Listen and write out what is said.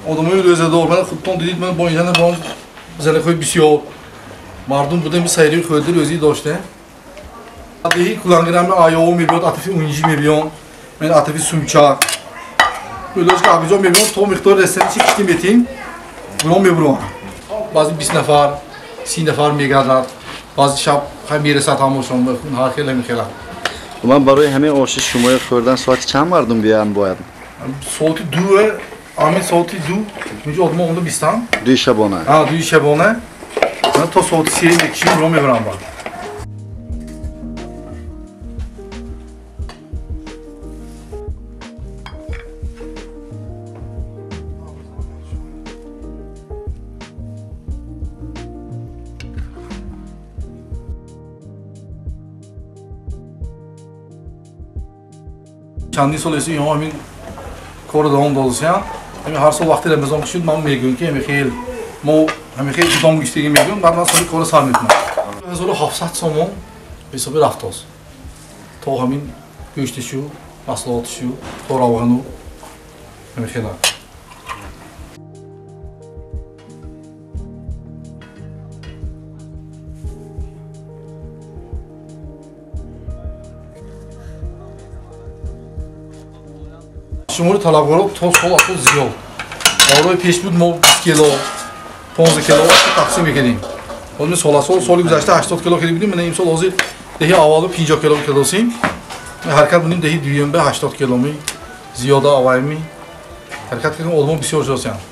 Odamı özede ol. Ben xuddan dedik ben boyunca ben zele koy bisiyor. Mardum burada bir sayırı koydur özü doşte. Ateşi kullanıram ayağı milyon, ateşi 10 milyon. Ben ateşi sumça. Böyle ki abi 10 milyon to miktar resmen çıktım etim. Bunu milyon. Bazı 20 nefer, 30 nefer megalar. Bazı şap hem yere satamışım bakın hakele mikela. Ulan baroy همه آشش شما خوردن ساعتی چند مردم بیان باید؟ Saati 2 Ahmet saati 2. Çünkü odama onu bistan. دوی شبانه. Ha, 2 şabone. Ben to saati 3 kişi bunu milyon var. Kendi solesi yok amin koridorun dolusu ya. Hem her sol vakti Ramazan kışın ben megun ki hem khayl mo hem khayl dom giştegi megun بعد sonra kora sarmıtma. Hazırlı hafsat somon hesabı raftos. To hamin göçte şu aslat şu koravanu hem khayla. شماره طلبکارا تا سال اصلا زیاد. برای پیش بود ما 20 کیلو 15 کیلو تقسیم می‌کردیم. حالا سال گذشته 80 کیلو کردیم من این سال حاضر دهی اول 50 کیلو کردیم. حرکت بودیم دهی دویم به 80 کیلو می زیاده آوایم می حرکت کردیم علمان بسیار جاست.